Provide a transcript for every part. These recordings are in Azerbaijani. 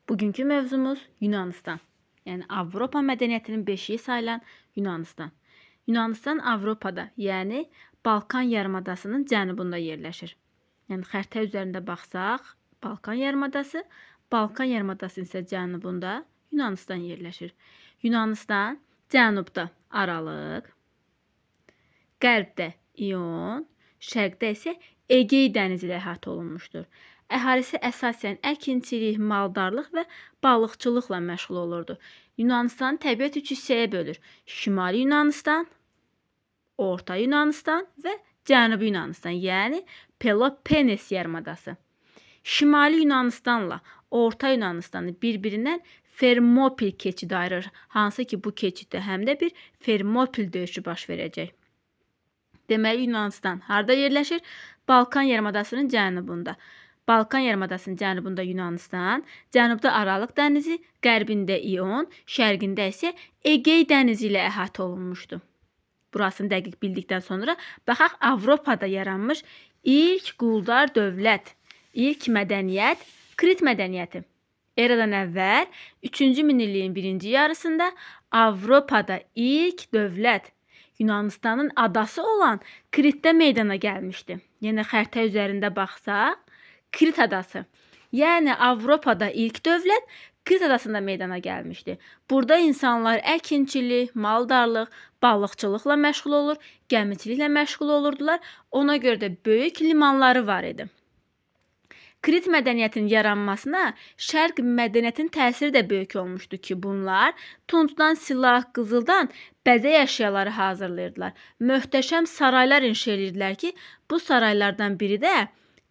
Bugünkü mövzumuz Yunanistan. Yəni Avropa mədəniyyətinin beşiyi sayılan Yunanistan. Yunanistan Avropada, yəni Balkan yarımadasının cənubunda yerləşir. Yəni xəritə üzərində baxsaq, Balkan yarımadası, Balkan yarımadasının isə cənubunda Yunanistan yerləşir. Yunanistan cənubda Aralıq, qərbdə İon, şərqdə isə Egey dənizi ilə əhatə olunmuşdur. Əhalisi əsasən əkinçilik, maldarlıq və balıqçılıqla məşğul olurdu. Yunanistanı təbiət üç hissəyə bölür. Şimali Yunanistan, Orta Yunanistan və Cənubi Yunanistan, yəni Peloponnes yarımadası. Şimali Yunanistanla Orta Yunanistanı bir-birindən Fermopil keçidi ayırır. Hansı ki, bu keçiddə həm də bir Fermopil döyüşü baş verəcək. Deməli, Yunanistan harada yerləşir? Balkan yarımadasının cənubunda. Balkan yarımadasının cənubunda Yunanistan, cənubda Aralıq dənizi, qərbində İon, şərqində isə Egey dənizi ilə əhatə olunmuşdur. Burasını dəqiq bildikdən sonra baxaq Avropada yaranmış ilk quldar dövlət, ilk mədəniyyət Krit mədəniyyəti. Eradan əvvəl 3-cü minilliyin birinci yarısında Avropada ilk dövlət Yunanistanın adası olan Kritdə meydana gəlmişdi. Yəni xəritə üzərində baxsaq, Krit adası. Yəni Avropada ilk dövlət Krit adasında meydana gəlmişdi. Burada insanlar əkinçilik, maldarlıq, balıqçılıqla məşğul olur, gəmiçiliklə məşğul olurdular. Ona görə də böyük limanları var idi. Krit mədəniyyətinin yaranmasına şərq mədəniyyətinin təsiri də böyük olmuşdu ki, bunlar tuncdan silah, qızıldan bəzək əşyaları hazırlayırdılar. Möhtəşəm saraylar inşa edirdilər ki, bu saraylardan biri də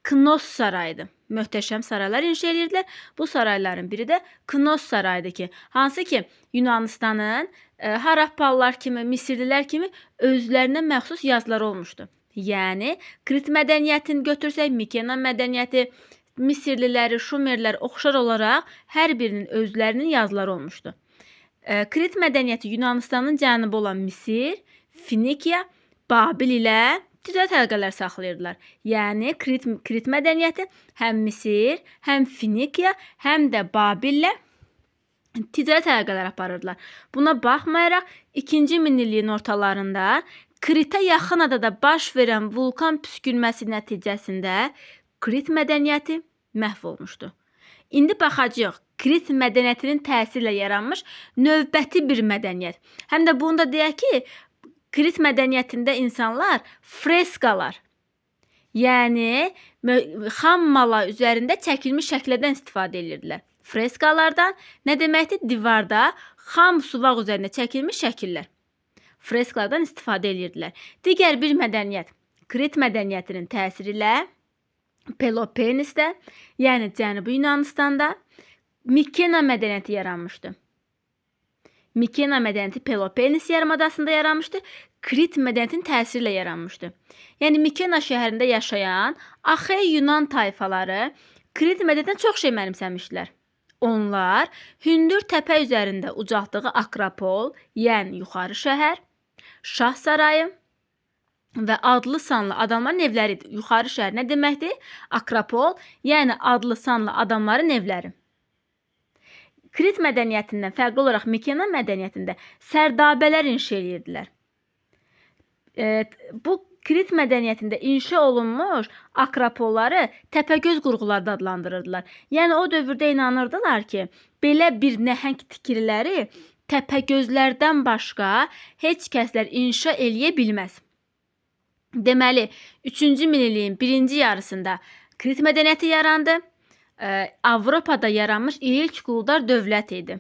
Knos sarayıdır. Möhtəşəm saraylar inşa edirdilər. Bu sarayların biri də Knos sarayıdır ki, hansı ki Yunanistanın Harappalılar kimi, Misirlilər kimi özlərinə məxsus yazıları olmuşdu. Yəni Krit mədəniyyətini götürsək, Mikena mədəniyyəti, Misirliləri, Şumerlər oxşar olaraq hər birinin özlərinin yazıları olmuşdu. Krit mədəniyyəti Yunanistanın cənubu olan Misir, Finikiya, Babil ilə ticarət əlaqələri saxlayırdılar. Yəni Krit mədəniyyəti həm Misir, həm Finikiya, həm də Babillə ticarət əlaqələri aparırdılar. Buna baxmayaraq 2-ci minilliyin ortalarında Kritə yaxın adada baş verən vulkan püskürməsi nəticəsində Krit mədəniyyəti məhv olmuşdu. İndi baxacağıq Krit mədəniyyətinin təsirlə yaranmış növbəti bir mədəniyyət. Həm də bunu da deyək ki, Krit mədəniyyətində insanlar freskalar, yəni xam mala üzərində çəkilmiş şəkillərdən istifadə edirdilər. Freskalardan nə deməkdir? Divarda xam suvaq üzərində çəkilmiş şəkillər. Freskalardan istifadə edirdilər. Digər bir mədəniyyət, Krit mədəniyyətinin təsiri ilə Peloponnesdə, yəni Cənubi Yunanistanda Mikena mədəniyyəti yaranmışdı. Mikena mədəniyyəti Peloponnes yarımadasında yaranmışdı. Krit mədəniyyətinin təsiri ilə yaranmışdı. Yəni Mikena şəhərində yaşayan Axey Yunan tayfaları Krit mədəniyyətindən çox şey mənimsəmişdilər. Onlar hündür təpə üzərində ucaltdığı Akropol, yəni yuxarı şəhər, Şah sarayı və adlı sanlı adamların evləridir. Yuxarı şəhər nə deməkdir? Akropol, yəni adlı sanlı adamların evləri. Krit mədəniyyətindən fərqli olaraq Mikena mədəniyyətində sərdabələr inşa edirdilər. Bu Krit mədəniyyətində inşa olunmuş akropolları təpəgöz qurğuları da adlandırırdılar. Yəni o dövrdə inanırdılar ki, belə bir nəhəng tikililəri təpəgözlərdən başqa heç kəslər inşa eləyə bilməz. Deməli, 3-cü minilliyin birinci yarısında Krit mədəniyyəti yarandı. Avropada yaranmış ilk quldar dövlət idi.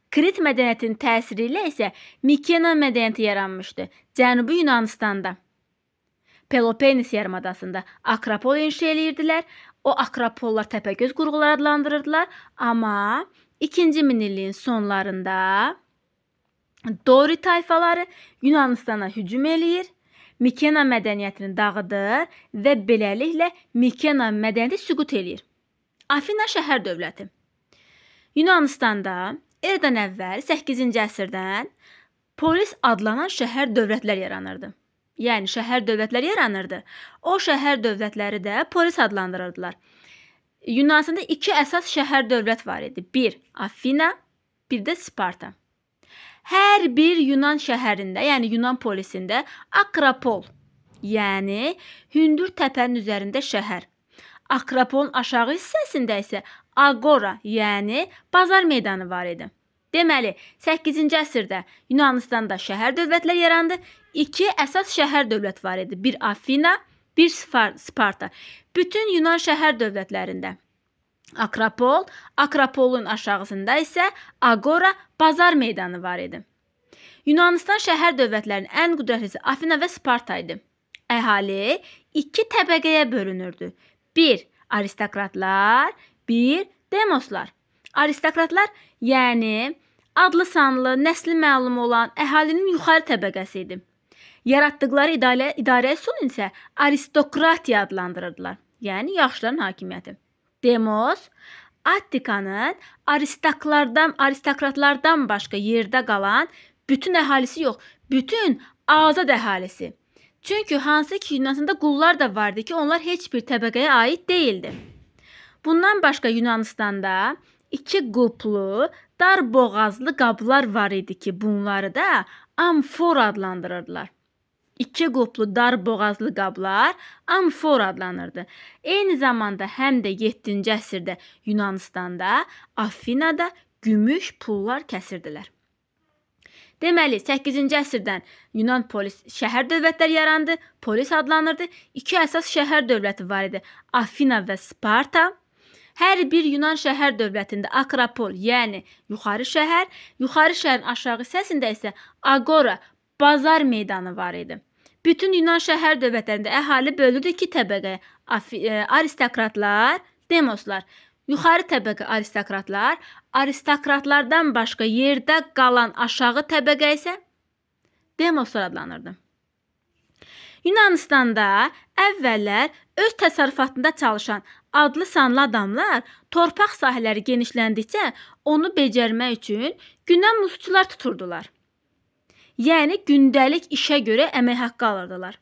Krit mədəniyyətinin təsiri ilə isə Mikena mədəniyyəti yaranmışdı. Cənubi Yunanistanda, Peloponnes yarımadasında Akropol inşa edirdilər. O akropollar təpəgöz qurğuları adlandırırdılar. Amma 2-ci minilliyin sonlarında Dori tayfaları Yunanistana hücum eləyir, Mikena mədəniyyətini dağıdır və beləliklə Mikena mədəniyyəti süqut eləyir. Afina şəhər dövləti. Yunanistanda eradan əvvəl 8-ci əsrdən polis adlanan şəhər dövlətlər yaranırdı. Yəni şəhər dövlətləri yaranırdı. O şəhər dövlətləri də polis adlandırırdılar. Yunanistanda iki əsas şəhər dövlət var idi. Bir Afina, bir də Sparta. Hər bir Yunan şəhərində, yəni Yunan polisində Akropol, yəni hündür təpənin üzərində şəhər. Akropolun aşağı hissəsində isə Agora, yəni bazar meydanı var idi. Deməli, 8-ci əsrdə Yunanistanda şəhər dövlətlər yarandı. İki əsas şəhər dövlət var idi. Bir Afina, bir Sparta. Bütün Yunan şəhər dövlətlərində Akropol, Akropolun aşağısında isə Agora, bazar meydanı var idi. Yunanistan şəhər dövlətlərinin ən qüdrətlisi Afina və Sparta idi. Əhali iki təbəqəyə bölünürdü. Bir aristokratlar, bir demoslar. Aristokratlar, yəni adlı sanlı, nəsli məlum olan əhalinin yuxarı təbəqəsi idi. Yaratdıqları idarə üsulunu isə aristokratiya adlandırırdılar. Yəni yaxşıların hakimiyyəti. Demos, Attikanın aristokratlardan başqa yerdə qalan bütün əhalisi yox, bütün azad əhalisi. Çünki hansı ki Yunanistanda qullar da vardı ki, onlar heç bir təbəqəyə aid deyildi. Bundan başqa Yunanistanda iki quplu, dar boğazlı qablar var idi ki, bunları da amfor adlandırırdılar. İki quplu dar boğazlı qablar amfor adlanırdı. Eyni zamanda həm də 7-ci əsrdə Yunanistanda, Afinada gümüş pullar kəsirdilər. Deməli, 8-ci əsrdən Yunan polis şəhər dövlətləri yarandı, polis adlanırdı. İki əsas şəhər dövləti var idi, Afina və Sparta. Hər bir Yunan şəhər dövlətində Akropol, yəni yuxarı şəhərin aşağı hissəsində isə Agora, bazar meydanı var idi. Bütün Yunan şəhər dövlətlərində əhali bölündü iki təbəqəyə. Aristokratlar, demoslar. Yuxarı təbəqə aristokratlar, aristokratlardan başqa yerdə qalan aşağı təbəqə isə demoslar adlanırdı. Yunanistanda əvvəllər öz təsərrüfatında çalışan adlı sanlı adamlar torpaq sahələri genişləndikcə onu becərmək üçün günə muzçular tuturdular. Yəni gündəlik işə görə əmək haqqı alırdılar.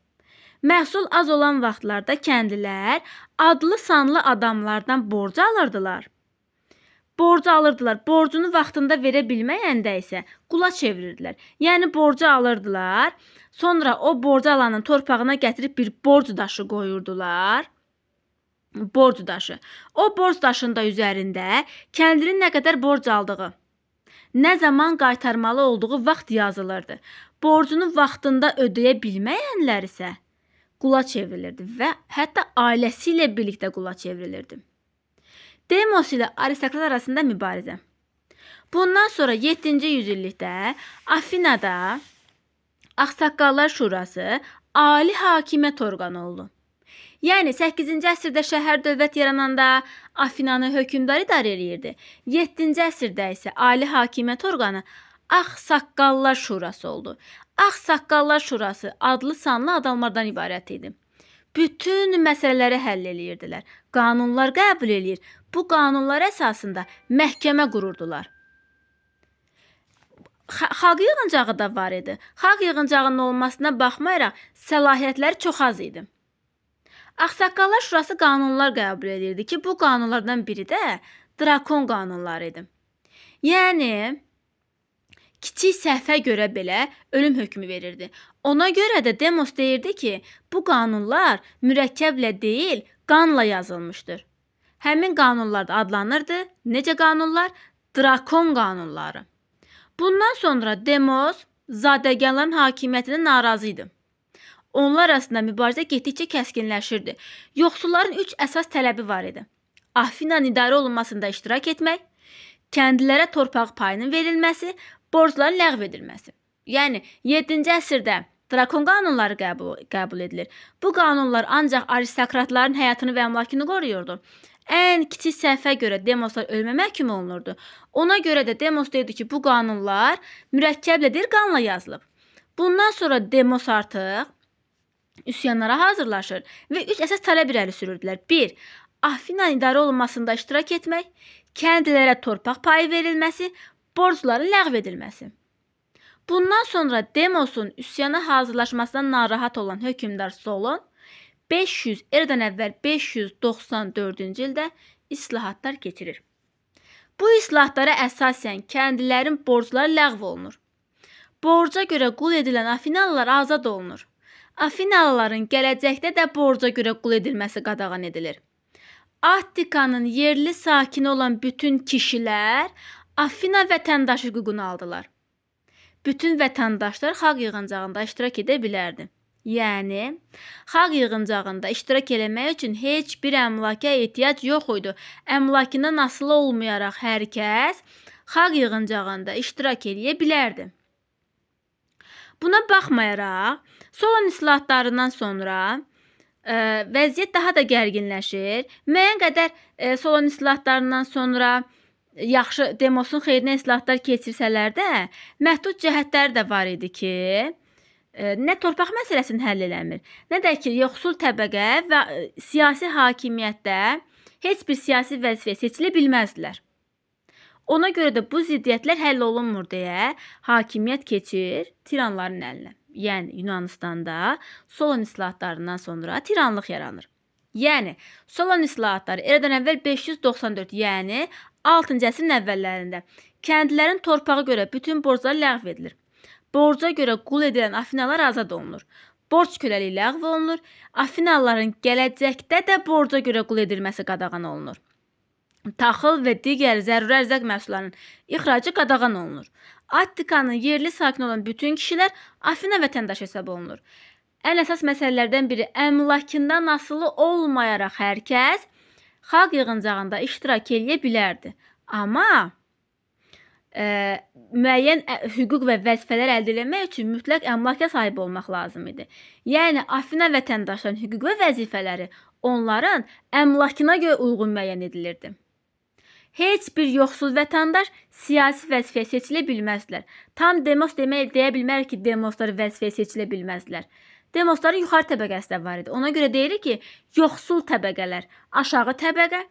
Məhsul az olan vaxtlarda kəndlilər adlı sanlı adamlardan borc alırdılar. Borcunu vaxtında verə bilməyəndə isə qula çevirirdilər. Yəni borcu alırdılar, sonra o borcu alanın torpağına gətirib bir borc daşı qoyurdular. Borc daşı. O borc daşında üzərində kəndlinin nə qədər borc aldığı, nə zaman qaytarmalı olduğu vaxt yazılırdı. Borcunu vaxtında ödəyə bilməyənlər isə qula çevrilirdi və hətta ailəsi ilə birlikdə qula çevrilirdi. Demos ilə aristokrat arasında mübarizə. Bundan sonra 7-ci yüzillikdə Afinada Ağsaqqallar Şurası ali hakimiyyət orqanı oldu. Yəni 8-ci əsrdə şəhər dövlət yarananda Afinanı hökmdar idarə edirdi. 7-ci əsrdə isə ali hakimiyyət orqanı Ağsaqqallar Şurası oldu. Ağsaqqallar Şurası adlı sanlı adamlardan ibarət idi. Bütün məsələləri həll edirdilər. Qanunlar qəbul edir. Bu qanunlar əsasında məhkəmə qururdular. Xalq yığıncağı da var idi. Xalq yığıncağının olmasına baxmayaraq səlahiyyətləri çox az idi. Ağsaqqallar Şurası qanunlar qəbul edirdi ki, bu qanunlardan biri də drakon qanunları idi. Yəni kiçik səhvə görə belə ölüm hökmü verirdi. Ona görə də Demos deyirdi ki, bu qanunlar mürəkkəblə deyil, qanla yazılmışdır. Həmin qanunlar da adlanırdı. Necə qanunlar? Drakon qanunları. Bundan sonra Demos zadəganların hakimiyyətinə narazı idi. Onlar arasında mübarizə getdikcə kəskinləşirdi. Yoxsulların 3 əsas tələbi var idi. Afinanın idarə olunmasında iştirak etmək, kəndlilərə torpaq payının verilməsi, borcların ləğv edilməsi. Yəni 7-ci əsrdə drakon qanunları qəbul edilir. Bu qanunlar ancaq aristokratların həyatını və əmlakını qoruyurdu. Ən kiçik səhvə görə Demoslar ölmə məhkum olunurdu. Ona görə də Demos deyirdi ki, bu qanunlar mürəkkəblə deyil, qanla yazılıb. Bundan sonra Demos artıq üsyanlara hazırlaşır və 3 əsas tələb irəli sürürdülər. 1. Afinanın idarə olunmasında iştirak etmək, kəndlilərə torpaq payı verilməsi, borcların ləğv edilməsi. Bundan sonra Demos'un üsyana hazırlaşmasından narahat olan hökmdar Solon 500 eradan əvvəl 594-cü ildə islahatlar keçirir. Bu islahatlara əsasən kəndlilərin borcları ləğv olunur. Borca görə qul edilən Afinalılar azad olunur. Afinalıların gələcəkdə də borca görə qul edilməsi qadağan edilir. Attikanın yerli sakini olan bütün kişilər Afina vətəndaşı hüququnu aldılar. Bütün vətəndaşlar xalq yığıncağında iştirak edə bilərdi. Yəni, xalq yığıncağında iştirak eləmək üçün heç bir əmlaka ehtiyac yox idi. Əmlakından asılı olmayaraq hər kəs xalq yığıncağında iştirak edə bilərdi. Buna baxmayaraq, Solon islahatlarından sonra vəziyyət daha da gərginləşir. Müəyyən qədər Solon islahatlarından sonra yaxşı Demosun xeyrinə islahatlar keçirsələr də, məhdud cəhətləri də var idi ki, nə torpaq məsələsini həll eləmir, nə də ki, yoxsul təbəqə və siyasi hakimiyyətdə heç bir siyasi vəzifəyə seçilə bilməzdilər. Ona görə də bu ziddiyyətlər həll olunmur deyə hakimiyyət keçir tiranların əlinə. Yəni, Yunanistanda Solon islahatlarından sonra tiranlıq yaranır. Yəni, Solon islahatları eradan əvvəl 594, yəni 6-cı əsrin əvvəllərində kəndlilərin torpağa görə bütün borcları ləğv edilir. Borca görə qul edilən Afinalılar azad olunur. Borc köləliyi ləğv olunur. Afinalıların gələcəkdə də borca görə qul edilməsi qadağan olunur. Taxıl və digər zəruri ərzaq məhsullarının ixracı qadağan olunur. Attikanın yerli sakini olan bütün kişilər Afina vətəndaşı hesab olunur. Ən əsas məsələlərdən biri əmlakından asılı olmayaraq hər kəs xalq yığıncağında iştirak edə bilərdi. Amma müəyyən hüquq və vəzifələr əldə etmək üçün mütləq əmlaka sahib olmaq lazım idi. Yəni, Afina vətəndaşlarının hüquq və vəzifələri onların əmlakına görə uyğun müəyyən edilirdi. Heç bir yoxsul vətəndaş siyasi vəzifəyə seçilə bilməzdilər. Tam demos deyə bilmərik ki, demoslar vəzifəyə seçilə bilməzdilər. Demosların yuxarı təbəqəsi də var idi. Ona görə deyirik ki, yoxsul təbəqələr, aşağı təbəqə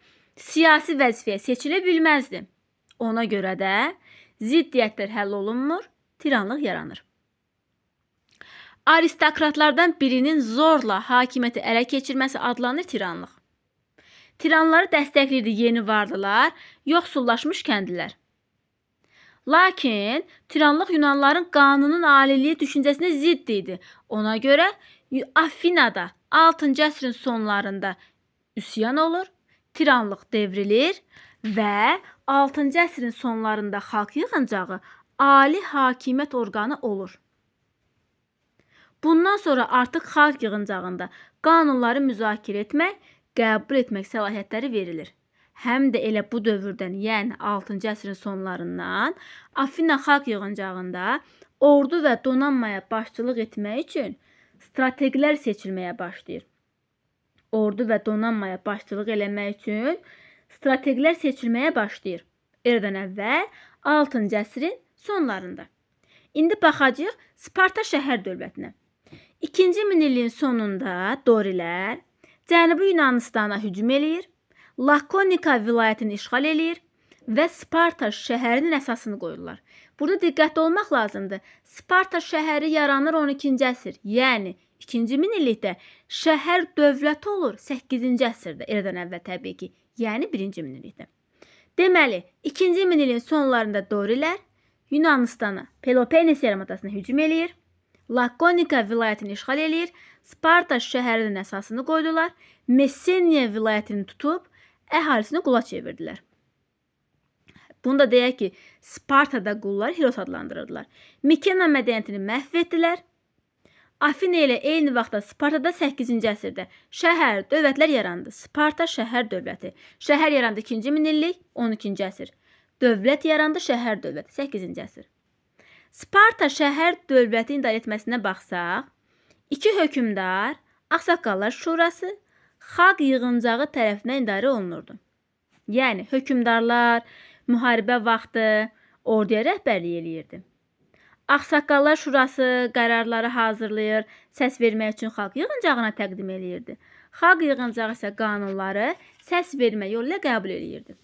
siyasi vəzifəyə seçilə bilməzdi. Ona görə də ziddiyyətlər həll olunmur, tiranlıq yaranır. Aristokratlardan birinin zorla hakimiyyəti ələ keçirməsi adlanır tiranlıq. Tiranları dəstəkləyirdi yeni varlılar, yoxsullaşmış kəndlilər. Lakin tiranlıq Yunanlıların qanunun aliliyi düşüncəsinə zidd idi. Ona görə Afinada 6-cı əsrin sonlarında üsyan olur, tiranlıq devrilir və 6-cı əsrin sonlarında xalq yığıncağı ali hakimiyyət orqanı olur. Bundan sonra artıq xalq yığıncağında qanunları müzakirə etmək, qəbul etmək səlahiyyətləri verilir. Həm də elə bu dövrdən, yəni 6-cı əsrin sonlarından Afina xalq yığıncağında ordu və donanmaya başçılıq etmək üçün strategilər seçilməyə başlayır. Ordu və donanmaya başçılıq eləmək üçün strategilər seçilməyə başlayır. Eradan əvvəl 6-cı əsrin sonlarında. İndi baxacağıq Sparta şəhər dövlətinə. 2-ci minilliyin sonunda Dorilər Cənubi Yunanistana hücum eləyir, Lakonika vilayətini işğal eləyir və Sparta şəhərinin əsasını qoyurlar. Burada diqqətli olmaq lazımdır. Sparta şəhəri yaranır 12-ci əsr, yəni 2-ci minillikdə şəhər dövlət olur 8-ci əsrdə, eradan əvvəl təbii ki, yəni 1-ci minillikdə. Deməli, 2-ci minilliyin sonlarında Dorilər Yunanistana, Peloponnes yarımadasına hücum eləyir, Lakonika vilayətini işğal eləyir, Sparta şəhərinin əsasını qoydular, Messeniya vilayətini tutub, əhalisini qula çevirdilər. Bunu da deyək ki, Spartada qullar Hiros adlandırırdılar. Mikena mədəniyyətini məhv etdilər. Afina ilə eyni vaxtda Spartada 8-ci əsrdə şəhər, dövlətlər yarandı. Sparta şəhər dövləti. Şəhər yarandı 2-ci minillik, 12-ci əsr. Dövlət yarandı, şəhər dövləti, 8-ci əsr. Sparta şəhər dövləti idarə etməsinə baxsaq, 2 hökümdar, Ağsaqqallar Şurası, xalq yığıncağı tərəfindən idarə olunurdu. Yəni, hökümdarlar müharibə vaxtı orduya rəhbərlik eləyirdi. Ağsaqqallar Şurası qərarları hazırlayır, səs vermək üçün xalq yığıncağına təqdim eləyirdi. Xalq yığıncağı isə qanunları səs vermə yolu ilə qəbul eləyirdi.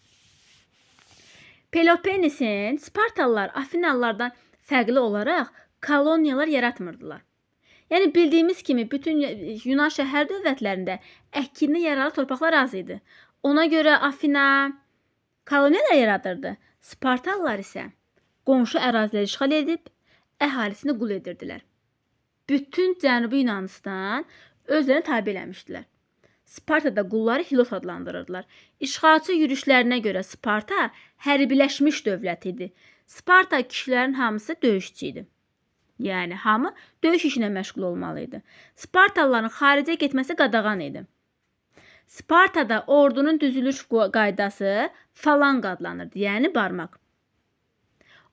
Peloponnesin Spartalılar Afinalılardan fərqli olaraq koloniyalar yaratmırdılar. Yəni bildiyimiz kimi bütün Yunan şəhər dövlətlərində əkinli yaralı torpaqlar az idi. Ona görə Afina koloniyalar yaradırdı. Spartalılar isə qonşu əraziləri işğal edib əhalisini qul edirdilər. Bütün Cənubi Yunanistan özlərini tabe eləmişdilər. Spartada qulları Hilos adlandırırdılar. İşğalçı yürüşlərinə görə Sparta hərbiləşmiş dövlət idi. Sparta kişilərin hamısı döyüşçü idi. Yəni hamı döyüş işinə məşğul olmalı idi. Spartalıların xaricə getməsi qadağan idi. Spartada ordunun düzülüş qaydası falanq adlanırdı, yəni barmaq.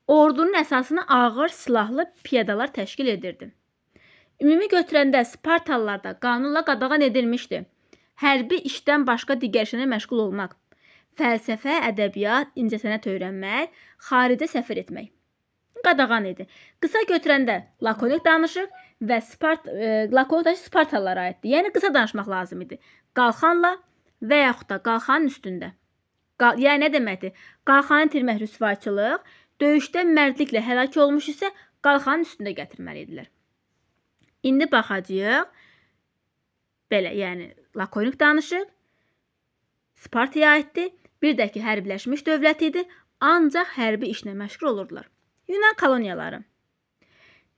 Ordunun əsasını ağır silahlı piyadalar təşkil edirdi. Ümumi götürəndə Spartalılarda qanunla qadağan edilmişdi. Hərbi işdən başqa digər işlərlə məşğul olmaq, fəlsəfə, ədəbiyyat, incəsənət öyrənmək, xaricə səfər etmək qadağan idi. Qısa götürəndə lakonik danışıq və lakonik danışıq Spartalılara aiddir. Yəni qısa danışmaq lazım idi. Qalxanla və yaxud da qalxanın üstündə. Yəni nə deməkdir? Qalxanı itirmək rüsvayçılıq, döyüşdə mərdliklə həlak olmuş isə qalxanın üstündə gətirməli idilər. İndi baxacağıq. Belə, yəni lakonik danışıq Spartaya aiddir. Bir də ki, hərbiləşmiş dövlət idi, ancaq hərbi işlə məşğul olurdular. Yunan koloniyaları.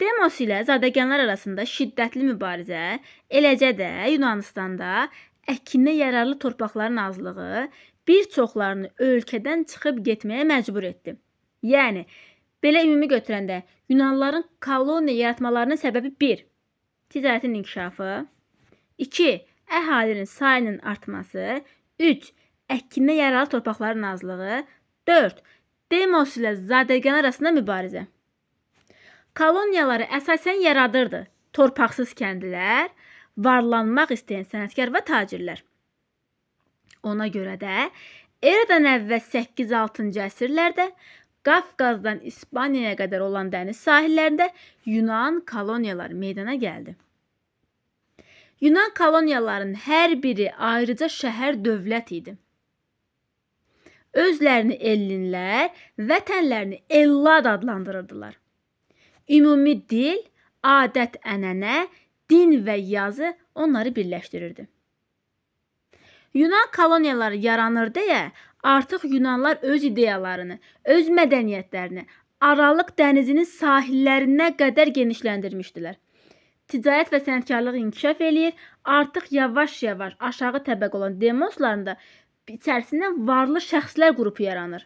Demos ilə zadəganlar arasında şiddətli mübarizə, eləcə də Yunanistanda əkinə yararlı torpaqların azlığı bir çoxlarını ölkədən çıxıb getməyə məcbur etdi. Yəni, belə ümumi götürəndə Yunanlıların koloniya yaratmalarının səbəbi 1. Ticarətin inkişafı, 2. Əhalinin sayının artması, 3. Əkinə yararlı torpaqların azlığı, 4. Demos ilə zadəgan arasında mübarizə. Koloniyaları əsasən yaradırdı torpaqsız kəndlilər, varlanmaq istəyən sənətkar və tacirlər. Ona görə də eradan əvvəl 8-6-cı əsrlərdə Qafqazdan İspaniyaya qədər olan dəniz sahillərində Yunan koloniyaları meydana gəldi. Yunan koloniyalarının hər biri ayrıca şəhər dövlət idi. Özlərini ellinlər, vətənlərini Ellad adlandırırdılar. Ümumi dil, adət-ənənə, din və yazı onları birləşdirirdi. Yunan koloniyaları yaranır deyə artıq Yunanlar öz ideyalarını, öz mədəniyyətlərini Aralıq dənizinin sahillərinə qədər genişləndirmişdilər. Ticarət və sənətkarlıq inkişaf eləyir, artıq yavaş-yavaş aşağı təbəqə olan demoslarında içərisində varlı şəxslər qrupu yaranır.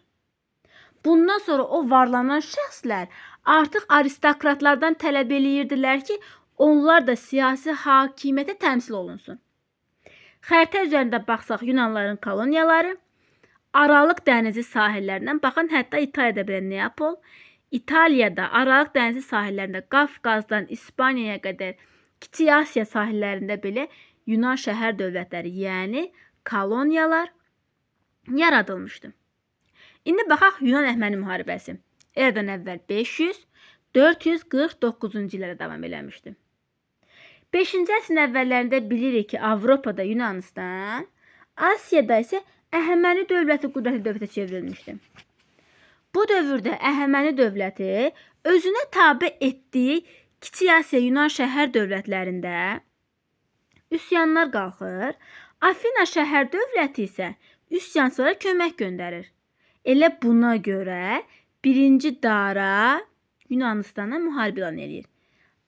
Bundan sonra o varlanan şəxslər artıq aristokratlardan tələb eləyirdilər ki, onlar da siyasi hakimiyyətə təmsil olunsun. Xəritə üzərində baxsaq Yunanların koloniyaları, Aralıq dənizi sahillərindən, baxın, hətta İtaliyada belə Neapol, İtaliyada Aralıq dənizi sahillərində Qafqazdan İspaniyaya qədər Kiçik Asiya sahillərində belə Yunan şəhər dövlətləri, yəni koloniyalar yaradılmışdı. İndi baxaq Yunan-Əhəməni müharibəsi. Eradan əvvəl 500-449-cu illərə davam eləmişdi. 5-ci əsrin əvvəllərində bilirik ki, Avropada Yunanistan, Asiyada isə Əhəməni dövləti qüdrətli dövlətə çevrilmişdi. Bu dövrdə Əhəməni dövləti özünə tabe etdiyi Kiçik Asiya Yunan şəhər dövlətlərində üsyanlar qalxır, Afina şəhər dövləti isə üsyançılara kömək göndərir. Elə buna görə 1-ci Dara Yunanistana müharibə elan edir.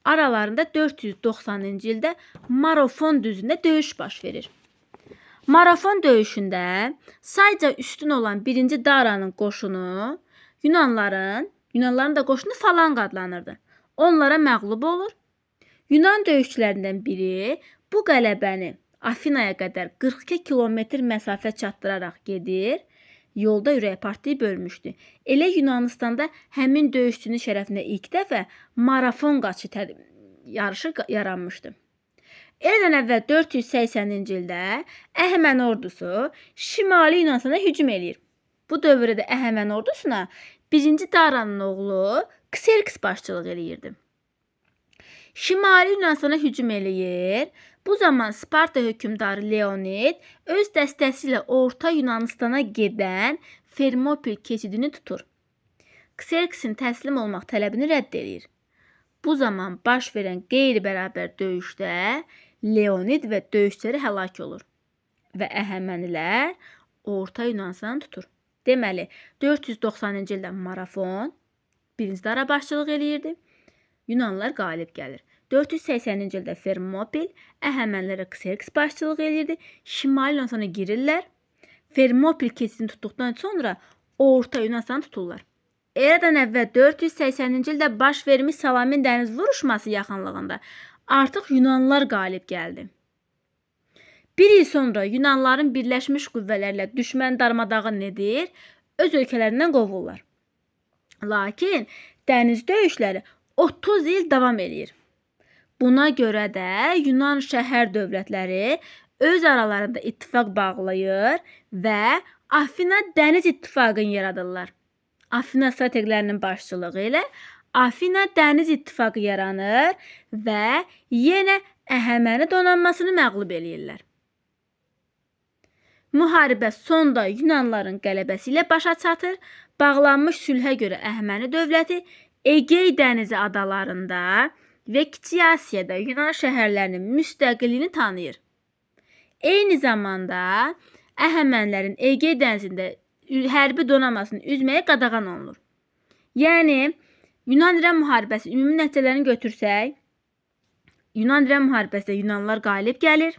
Aralarında 490-cı ildə Marafon düzündə döyüş baş verir. Marafon döyüşündə sayca üstün olan 1-ci Daranın qoşunu Yunanların da qoşunu Falanq adlanırdı. Onlara məğlub olur. Yunan döyüşçülərindən biri bu qələbəni Afinaya qədər 42 kilometr məsafə çatdıraraq gedir. Yolda ürəyi partlayıb ölmüşdü. Elə Yunanistanda həmin döyüşçünün şərəfinə ilk dəfə Marafon qaçı yarışı yaranmışdı. Eradan əvvəl 480-ci ildə Əhəməni ordusu Şimali Yunanistana hücum eləyir. Bu dövrdə Əhəməni ordusuna 1-ci Daranın oğlu Kserks başçılıq eləyirdi. Şimali Yunanistana hücum eləyir. Bu zaman Sparta hökmdarı Leonid öz dəstəsi ilə Orta Yunanistana gedən Fermopil keçidini tutur. Kserksin təslim olmaq tələbini rədd edir. Bu zaman baş verən qeyri-bərabər döyüşdə Leonid və döyüşçüləri həlak olur və Əhəmənilər Orta Yunanistanı tutur. Deməli, 490-cı ildə Marafon birinci dara başçılıq eləyirdi. Yunanlılar qalib gəlir. 480-ci ildə Fermopil Əhəmənilərə Kserks başçılıq eləyirdi. Şimali Yunanistana girirlər. Fermopil keçidini tutduqdan sonra Orta Yunanistanı tuturlar. Eradan əvvəl 480-ci ildə baş vermiş Salamin dəniz vuruşması yaxınlığında artıq Yunanlılar qalib gəldi. Bir il sonra Yunanlıların birləşmiş qüvvələrlə düşmən darmadağın edir, öz ölkələrindən qovurlar. Lakin dəniz döyüşləri 30 il davam edir. Buna görə də Yunan şəhər dövlətləri öz aralarında ittifaq bağlayır və Afina dəniz ittifaqını yaradırlar. Afina strateqlərinin başçılığı ilə Afina dəniz ittifaqı yaranır və yenə Əhəməni donanmasını məğlub eləyirlər. Müharibə sonda Yunanlıların qələbəsi ilə başa çatır. Bağlanmış sülhə görə Əhəməni dövləti Egey dənizi adalarında və Kiçik Asiyada Yunan şəhərlərinin müstəqilliyini tanıyır. Eyni zamanda Əhəmənilərin Egey dənizində hərbi donanmasını üzməyə qadağan olunur. Yəni, Yunan-İran müharibəsi ümumi nəticələrini götürsək, Yunan-İran müharibəsində Yunanlılar qalib gəlir.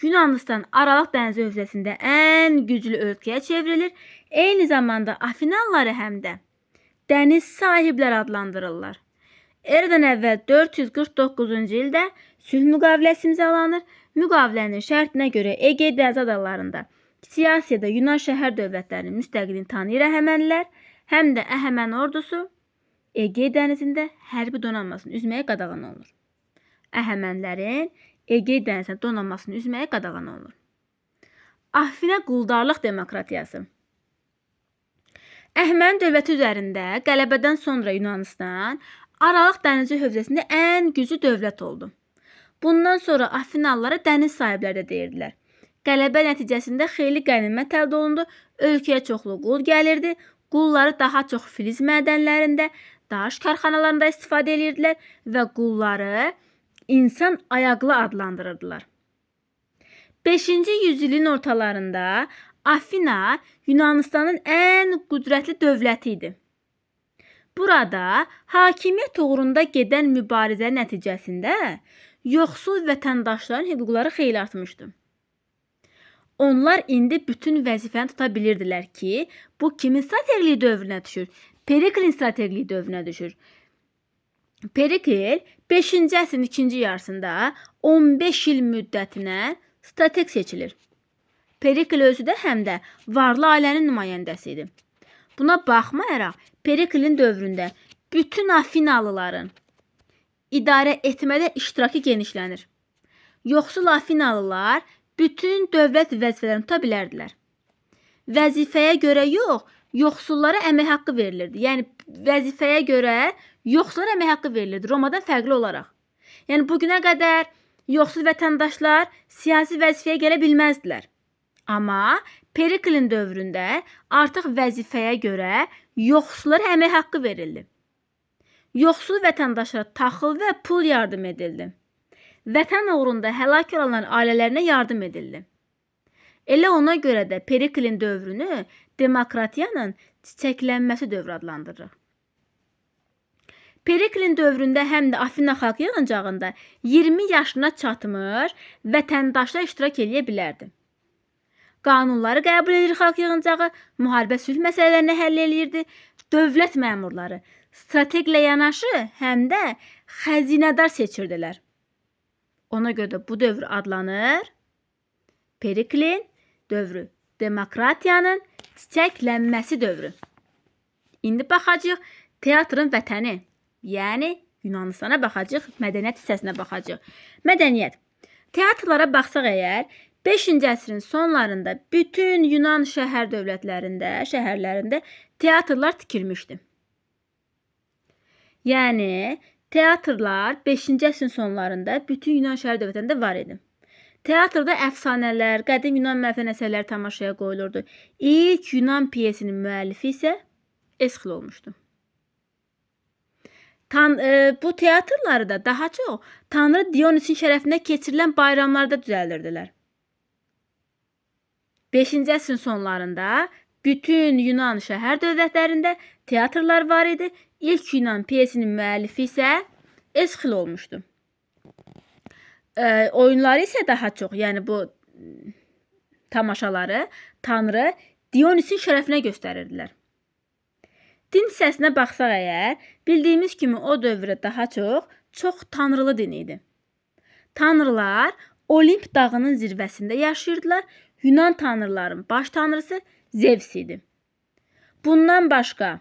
Yunanistan Aralıq dənizi hövzəsində ən güclü ölkəyə çevrilir. Eyni zamanda Afinalıları həm də dəniz sahibləri adlandırırlar. Eradan əvvəl 449-cu ildə sülh müqaviləsi imzalanır. Müqavilənin şərtinə görə Egey dəniz adalarında Kiçik Asiyada Yunan şəhər dövlətlərinin müstəqilliyini tanıyır Əhəmənilər, həm də Əhəməni ordusu Egey dənizində hərbi donanmasını üzməyə qadağan olunur. Əhəmənilərin Egey dənizində donanmasını üzməyə qadağan olunur. Afina quldarlıq demokratiyası. Əhəməni dövləti üzərində qələbədən sonra Yunanistan Aralıq dənizi hövzəsində ən güclü dövlət oldu. Bundan sonra Afinalılara dəniz sahibləri də deyirdilər. Qələbə nəticəsində xeyli qənimət əldə olundu, ölkəyə çoxlu qul gəlirdi. Qulları daha çox filiz mədənlərində, daş karxanalarında istifadə edirdilər və qulları insan ayaqlı adlandırırdılar. 5-ci yüzilin ortalarında Afina Yunanistanın ən qüdrətli dövləti idi. Burada hakimiyyət uğrunda gedən mübarizə nəticəsində yoxsul vətəndaşların hüquqları xeyli artmışdı. Onlar indi bütün vəzifəni tuta bilirdilər ki, bu kimin strateqliyi dövrünə düşür? Periklin strateqliyi dövrünə düşür. Perikl 5-ci əsrin ikinci yarısında 15 il müddətinə strateq seçilir. Perikl özü də həm də varlı ailənin nümayəndəsi idi. Buna baxmayaraq Periklin dövründə bütün Afinalıların idarə etmədə iştirakı genişlənir. Yoxsul Afinalılar bütün dövlət vəzifələrini tuta bilərdilər. Vəzifəyə görə yox, yoxsullara əmək haqqı verilirdi. Yəni, vəzifəyə görə yoxsullara əmək haqqı verilirdi, Romadan fərqli olaraq. Yəni, bugünə qədər yoxsul vətəndaşlar siyasi vəzifəyə gələ bilməzdilər. Amma Periklin dövründə artıq vəzifəyə görə yoxsullara əmək haqqı verildi. Yoxsul vətəndaşlara taxıl və pul yardım edildi. Vətən uğrunda həlak olanların ailələrinə yardım edildi. Elə ona görə də Periklin dövrünü demokratiyanın çiçəklənməsi dövrü adlandırırıq. Periklin dövründə həm də Afina xalq yığıncağında 20 yaşına çatmış vətəndaşlar iştirak edə bilərdi. Qanunları qəbul edir xalq yığıncağı, müharibə sülh məsələlərini həll edirdi, dövlət məmurları strateqlə yanaşı həm də xəzinədar seçirdilər. Ona görə də bu dövr adlanır Periklin dövrü, demokratiyanın çiçəklənməsi dövrü. İndi baxacağıq teatrın vətəni, yəni Yunanistana baxacağıq, mədəniyyət hissəsinə baxacağıq. Mədəniyyət. Teatrlara baxsaq əgər, 5-ci əsrin sonlarında bütün Yunan şəhər şəhərlərində teatrlar tikilmişdi. Yəni, teatrlar 5-ci əsrin sonlarında bütün Yunan şəhər dövlətlərində var idi. Teatrda əfsanələr, qədim Yunan məfən əsərləri tamaşaya qoyulurdu. İlk Yunan piyesinin müəllifi isə Esxil olmuşdu. Bu teatrları da daha çox Tanrı Dionisin şərəfinə keçirilən bayramlarda düzəldirdilər. 5-ci əsrin sonlarında bütün Yunan şəhər dövlətlərində teatrlar var idi. İlk Yunan piyesinin müəllifi isə Esxil olmuşdu. Oyunları isə daha çox, yəni bu tamaşaları Tanrı Dionisin şərəfinə göstərirdilər. Din hissəsinə baxsaq əgər, bildiyimiz kimi o dövrdə daha çox tanrılı din idi. Tanrılar Olimp dağının zirvəsində yaşayırdılar. Yunan tanrıların baş tanrısı Zevs idi. Bundan başqa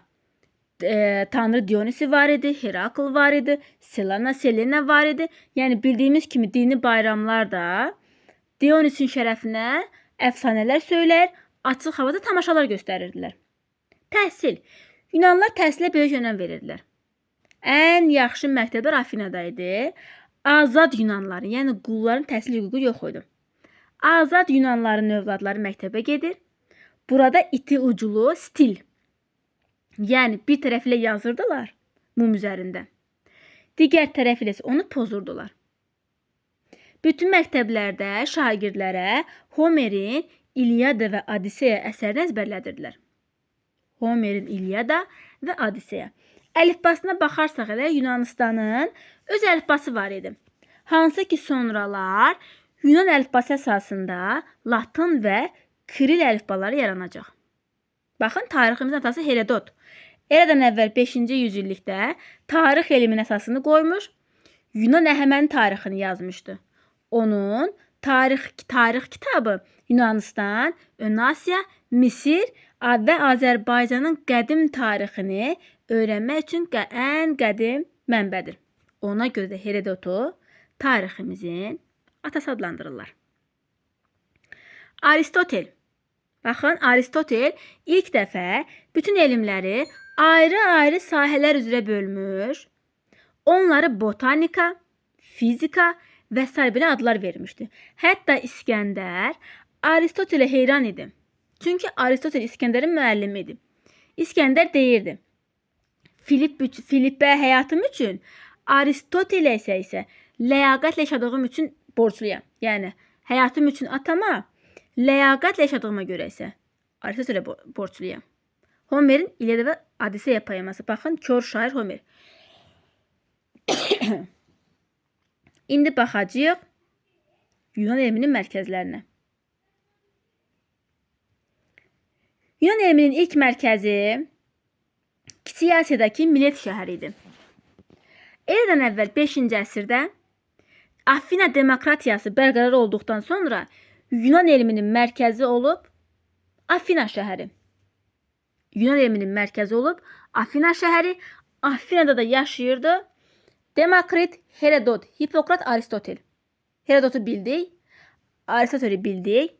tanrı Dionisi var idi, Herakl var idi, Selena var idi. Yəni bildiyimiz kimi dini bayramlar da Dionisin şərəfinə əfsanələr söyləyir, açıq havada tamaşalar göstərirdilər. Təhsil. Yunanlılar təhsilə böyük önəm verirdilər. Ən yaxşı məktəblər Afinada idi. Azad Yunanların, yəni qulların təhsil hüququ yox idi. Azad Yunanların övladları məktəbə gedir. Burada iti uculu stil, yəni bir tərəf ilə yazırdılar mum üzərində. Digər tərəf ilə onu pozurdular. Bütün məktəblərdə şagirdlərə Homerin İlyada və Odiseya əsərini əzbərlədirdilər. Homerin İlyada və Odiseya. Əlifbasına baxarsaq elə Yunanistanın öz əlifbası var idi. Hansı ki sonralar Yunan əlifbası əsasında Latın və Kiril əlifbaları yaranacaq. Baxın, tariximizin atası Herodot. Eradan əvvəl 5-ci yüzillikdə tarix elminin əsasını qoymuş, Yunan Əhəməni tarixini yazmışdı. Onun tarix kitabı Yunanistan, Ön Asiya, Misir və Azərbaycanın qədim tarixini öyrənmək üçün ən qədim mənbədir. Ona görə də Herodotu tariximizin atası adlandırırlar. Aristotel. Baxın, Aristotel ilk dəfə bütün elmləri ayrı-ayrı sahələr üzrə bölmüş, onları botanika, fizika və s. belə adlar vermişdi. Hətta İskəndər Aristotelə heyran idi. Çünki Aristotel İskəndərin müəllimi idi. İskəndər deyirdi, Filippə həyatım üçün, Aristotelə isə ləyaqətlə yaşadığım üçün borcluyam. Yəni, həyatım üçün atama, ləyaqətlə yaşadığıma görə isə Aristotelə borcluyam. Homerin İlyada və Odiseya poeması. Baxın, kör şair Homer. İndi baxacağıq Yunan elminin mərkəzlərinə. Yunan elminin ilk mərkəzi Kiçik Asiyadakı Milet şəhəri idi. Eradan əvvəl 5-ci əsrdə Afina demokratiyası bərqərar olduqdan sonra Yunan elminin mərkəzi olub Afina şəhəri. Yunan elminin mərkəzi olub Afina şəhəri. Afinada da yaşayırdı Demokrit, Herodot, Hipokrat, Aristotel. Herodotu bildik, Aristoteli bildik.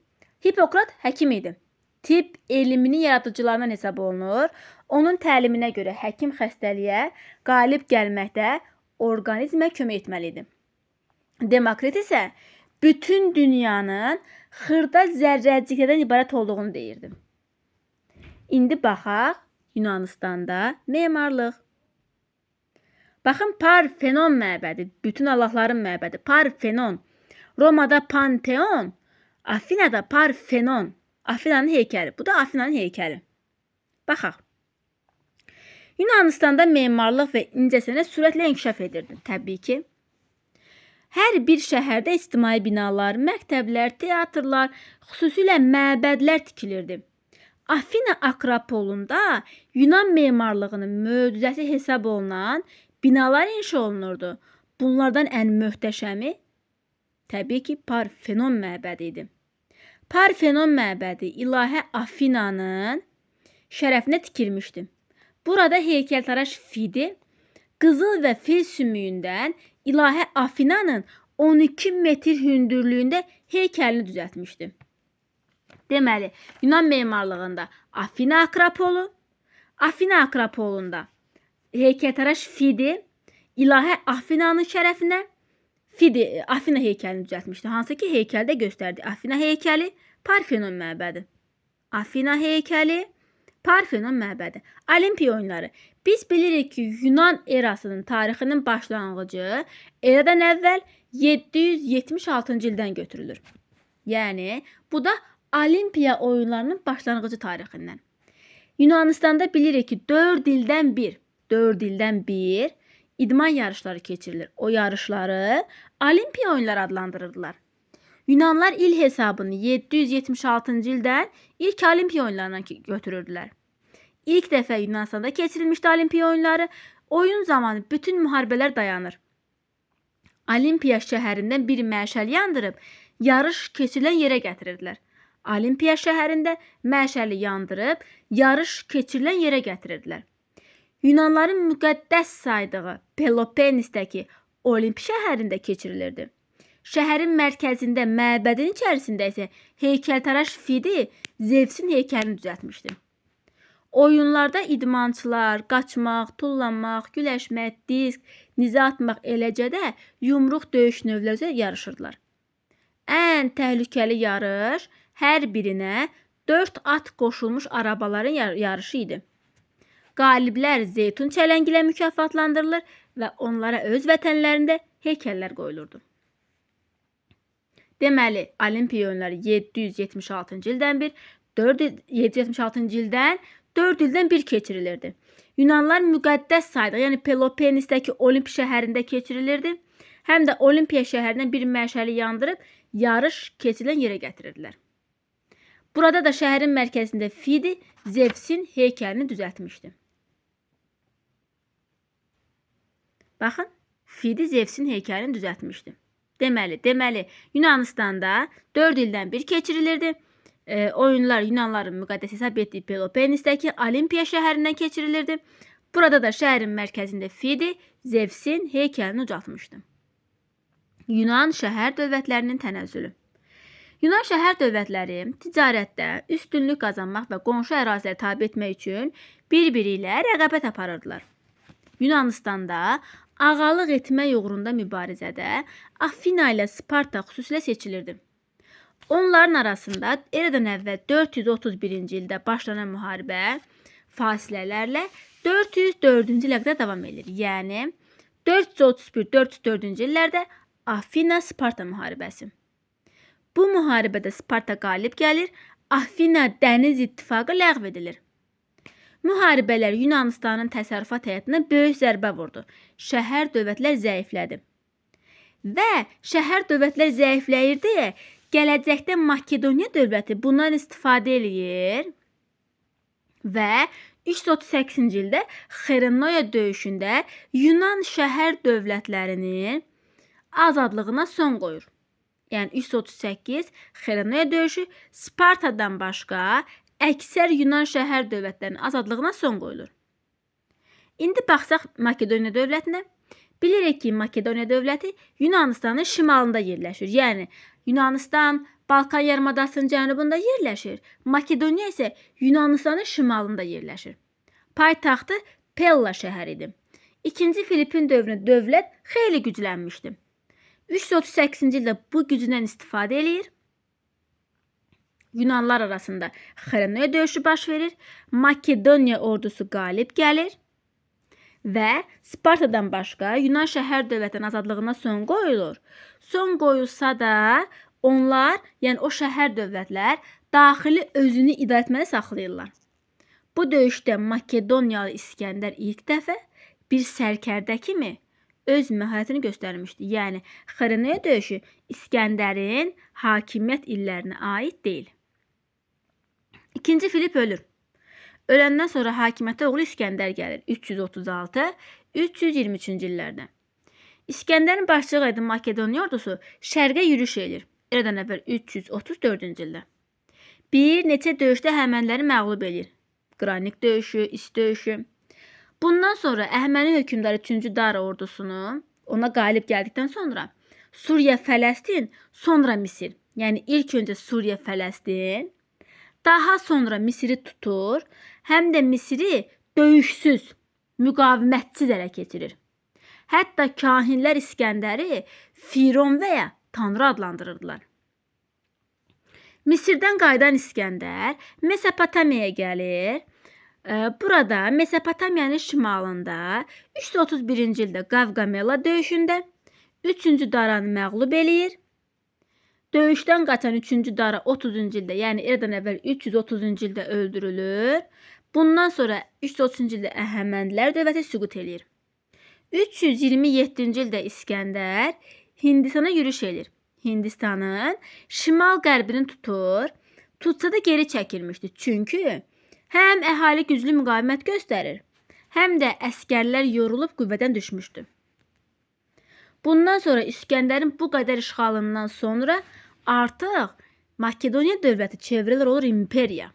Hipokrat həkim idi. Tibb elminin yaradıcılarından hesab olunur. Onun təliminə görə həkim xəstəliyə qalib gəlməkdə orqanizmə kömək etməlidir. Demokrit isə bütün dünyanın xırda zərrəciklərdən ibarət olduğunu deyirdi. İndi baxaq Yunanistanda memarlıq. Baxın, Parfenon məbədi, bütün allahların məbədi. Parfenon. Romada Panteon, Afinada Parfenon. Afinanın heykəli. Bu da Afinanın heykəli. Baxaq. Yunanistanda memarlıq və incəsənət sürətlə inkişaf edirdi, təbii ki. Hər bir şəhərdə ictimai binalar, məktəblər, teatrlar, xüsusilə məbədlər tikilirdi. Afina Akropolunda Yunan memarlığının möcüzəsi hesab olunan binalar inşa olunurdu. Bunlardan ən möhtəşəmi təbii ki Parfenon məbədi idi. Parfenon məbədi ilahə Afinanın şərəfinə tikilmişdi. Burada heykəltaraş Fidi qızıl və fil sümüyündən ilahə Afinanın 12 metr hündürlüyündə heykəlini düzəltmişdi. Deməli, Yunan memarlığında Afina Akropolu, Afina Akropolunda heykəltaraş Fidi ilahə Afinanın şərəfinə Afina heykəlini düzəltmişdi. Hansı ki heykəldə göstərdi. Afina heykəli, Parfenon məbədi. Afina heykəli, Parfenon məbədi. Olimpiya oyunları. Biz bilirik ki, Yunan erasının tarixinin başlanğıcı eradan əvvəl 776-cı ildən götürülür. Yəni, bu da Olimpiya oyunlarının başlanğıcı tarixindən. Yunanistanda bilirik ki 4 ildən bir idman yarışları keçirilir. O yarışları Olimpiya oyunları adlandırırdılar. Yunanlar il hesabını 776-cı ildən ilk Olimpiya oyunlarına götürürdülər. İlk dəfə Yunanistanda keçirilmişdi Olimpiya oyunları. Oyun zamanı bütün müharibələr dayanır. Olimpiya şəhərindən bir məşəl yandırıb yarış keçirilən yerə gətirirdilər. Olimpiya şəhərində məşəli yandırıb yarış keçirilən yerə gətirirdilər. Yunanların müqəddəs saydığı Peloponnesdəki Olimp şəhərində keçirilirdi. Şəhərin mərkəzində, məbədin içərisində isə heykəltaraş Fidi Zevsin heykəlini düzəltmişdi. Oyunlarda idmançılar qaçmaq, tullanmaq, güləşmək, disk, nizə atmaq, eləcə də yumruq döyüş növləri üzrə yarışırdılar. Ən təhlükəli yarış hər birinə 4 at qoşulmuş arabaların yarışı idi. Qaliblər zeytun çələngi ilə mükafatlandırılır və onlara öz vətənlərində heykəllər qoyulurdu. Deməli, Olimpiya oyunları 776-cı ildən 4 ildən bir keçirilirdi. Yunanlar müqəddəs saydığı, yəni Peloponnesdəki Olimp şəhərində keçirilirdi. Həm də Olimpiya şəhərindən bir məşəli yandırıb yarış keçirilən yerə gətirirdilər. Burada da şəhərin mərkəzində Fidi Zevsin heykəlini düzəltmişdi. Baxın, Fidi Zevsin heykəlini düzəltmişdi. Deməli, Yunanistanda 4 ildən bir keçirilirdi. Oyunlar Yunanların müqəddəs hesab etdiyi Peloponnesdəki Olimpiya şəhərindən keçirilirdi. Burada da şəhərin mərkəzində Fidi Zevsin heykəlini ucaltmışdı. Yunan şəhər dövlətlərinin tənəzzülü. Yunan şəhər dövlətləri ticarətdə üstünlük qazanmaq və qonşu əraziləri tabe etmək üçün bir-biri ilə rəqabət aparırdılar. Yunanistanda ağalıq etmək uğrunda mübarizədə Afina ilə Sparta xüsusilə seçilirdi. Onların arasında eradan əvvəl 431-ci ildə başlanan müharibə fasilələrlə 404-cü ilə qədər davam edir. Yəni 431-404-cü illərdə Afina-Sparta müharibəsi. Bu müharibədə Sparta qalib gəlir, Afina dəniz ittifaqı ləğv edilir. Müharibələr Yunanistanın təsərrüfat həyatına böyük zərbə vurdu. Şəhər dövlətlər zəiflədi. Və şəhər dövlətlər zəifləyir deyə gələcəkdə Makedoniya dövləti bundan istifadə eləyir və 338-ci ildə Xerenoya döyüşündə Yunan şəhər dövlətlərinin azadlığına son qoyur. Yəni 338 Xerenoya döyüşü Spartadan başqa əksər Yunan şəhər dövlətlərinin azadlığına son qoyulur. İndi baxsaq Makedoniya dövlətinə. Bilirik ki, Makedoniya dövləti Yunanistanın şimalında yerləşir. Yəni Yunanistan Balkan yarımadasının cənubunda yerləşir. Makedoniya isə Yunanistanın şimalında yerləşir. Paytaxtı Pella şəhəridir. 2-ci Filippin dövründə dövlət xeyli güclənmişdi. 338-ci ildə bu gücündən istifadə eləyir. Yunanlar arasında Xerenoya döyüşü baş verir. Makedoniya ordusu qalib gəlir. Və Spartadan başqa Yunan şəhər dövlətinin azadlığına son qoyulur. Son qoyulsa da onlar, yəni o şəhər dövlətlər daxili özünü idarə etməli saxlayırlar. Bu döyüşdə Makedoniyalı İskəndər ilk dəfə bir sərkərdə kimi öz məharətini göstərmişdi. Yəni Xerenoya döyüşü İskəndərin hakimiyyət illərinə aid deyil. 2-ci Filip ölür. Öləndən sonra hakimiyyətə oğlu İskəndər gəlir 336-323-cü illərdə. İskəndərin başçılığı edən Makedoniya ordusu şərqə yürüş edir. Eradan əvvəl 334-cü ildə. Bir neçə döyüşdə Əhəməniləri məğlub edir. Qranik döyüşü, İs döyüşü. Bundan sonra Əhəməni hökmdarı 3-cü Dara ordusunu ona qalib gəldikdən sonra Suriya, Fələstin, sonra Misir. Yəni ilk öncə Suriya, Fələstin, daha sonra Misiri tutur, həm də Misiri döyüşsüz, müqavimətsiz ələ keçirir. Hətta kahinlər İskəndəri Firon və ya Tanrı adlandırırdılar. Misirdən qayıdan İskəndər Mesopotamiyaya gəlir. Burada Mesopotamiyanın şimalında 331-ci ildə Qavqamela döyüşündə 3-cü Daranı məğlub eləyir. Döyüşdən qaçan 3-cü Dara 30-cu ildə, yəni eradan əvvəl 330-cu ildə öldürülür. Bundan sonra 330-cu ildə Əhəmənilər dövləti süqut eləyir. 327-ci ildə İskəndər Hindistana yürüş edir. Hindistanın şimal-qərbini tutur. Tutsa da geri çəkilmişdi. Çünki həm əhali güclü müqavimət göstərir, həm də əskərlər yorulub qüvvədən düşmüşdü. Bundan sonra İskəndərin bu qədər işğalından sonra artıq Makedoniya dövləti çevrilir olur imperiya.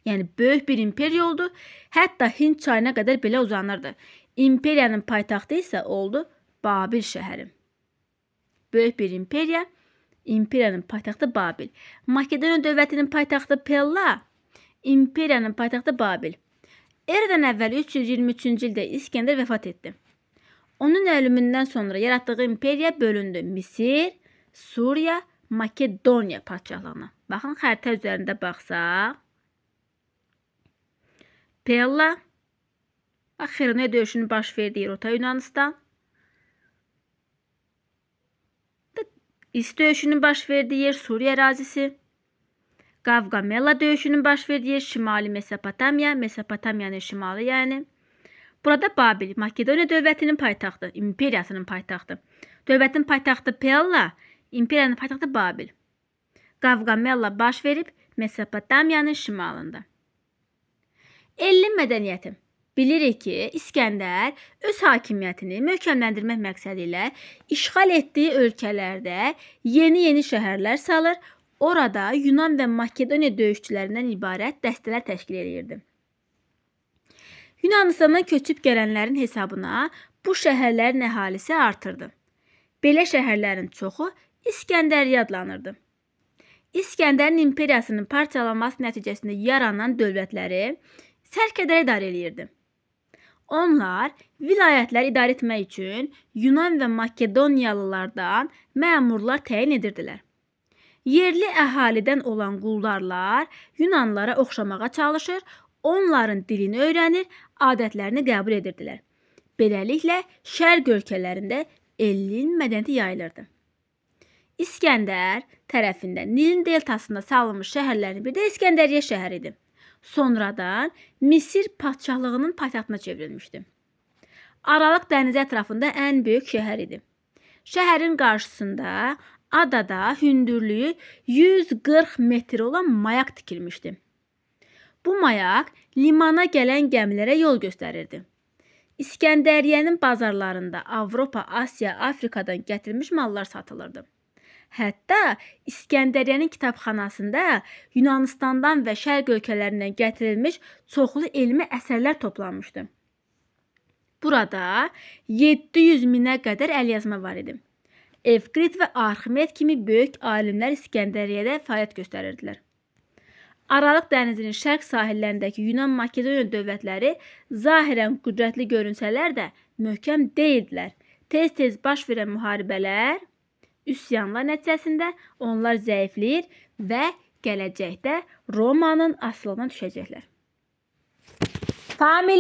Yəni böyük bir imperiya oldu. Hətta Hind çayına qədər belə uzanırdı. İmperiyanın paytaxtı isə oldu Babil şəhəri. Böyük bir imperiya, imperiyanın paytaxtı Babil. Makedoniya dövlətinin paytaxtı Pella, imperiyanın paytaxtı Babil. Eradan əvvəl 323-cü ildə İskəndər vəfat etdi. Onun ölümündən sonra yaratdığı imperiya bölündü. Misir, Suriya, Makedoniya padşahlığına. Baxın, xəritə üzərində baxsaq. Pella, Xironiya döyüşünün baş verdiyi Orta Yunanistan. İs döyüşünün baş verdiyi yer Suriya ərazisi. Qavqamela döyüşünün baş verdiyi yer Şimali Mesopotamiya, Mesopotamiyanın şimalı yəni. Burada Babil, Makedoniya dövlətinin paytaxtı, imperiyasının paytaxtı. Dövlətin paytaxtı Pella, imperiyanın paytaxtı Babil. Qavqamela baş verib Mesopotamiyanın şimalında. Ellim mədəniyyəti. Bilirik ki, İskəndər öz hakimiyyətini möhkəmləndirmək məqsədi ilə işğal etdiyi ölkələrdə yeni şəhərlər salır, orada Yunan və Makedoniya döyüşçülərindən ibarət dəstələr təşkil edirdi. Yunanistandan köçüb gələnlərin hesabına bu şəhərlərin əhalisi artırdı. Belə şəhərlərin çoxu İskəndəriyyə adlanırdı. İskəndərin imperiyasının parçalanması nəticəsində yaranan dövlətləri sərkədələr idarə edirdi. Onlar vilayətləri idarə etmək üçün Yunan və Makedoniyalılardan məmurlar təyin edirdilər. Yerli əhalidən olan quldarlar Yunanlılara oxşamağa çalışır, onların dilini öyrənir, adətlərini qəbul edirdilər. Beləliklə, şərq ölkələrində Ellim mədəniyyəti yayılırdı. İskəndər tərəfindən Nilin deltasında salınmış şəhərlərin biri də İskəndəriyyə şəhəridir. Sonradan Misir padşahlığının paytaxtına çevrilmişdi. Aralıq dənizi ətrafında ən böyük şəhər idi. Şəhərin qarşısında adada hündürlüyü 140 metr olan mayak tikilmişdi. Bu mayak limana gələn gəmilərə yol göstərirdi. İskəndəriyyənin bazarlarında Avropa, Asiya, Afrikadan gətirilmiş mallar satılırdı. Hətta İskəndəriyyənin kitabxanasında Yunanistandan və şərq ölkələrindən gətirilmiş çoxlu elmi əsərlər toplanmışdı. Burada 700 minə qədər əlyazma var idi. Evkrid və Arximed kimi böyük alimlər İskəndəriyyədə fəaliyyət göstərirdilər. Aralıq dənizinin şərq sahillərindəki Yunan-Makedoniya dövlətləri zahirən qüdrətli görünsələr də möhkəm deyildilər. Tez-tez baş verən müharibələr, üsyanlar nəticəsində onlar zəifləyir və gələcəkdə Romanın asılına düşəcəklər. Famil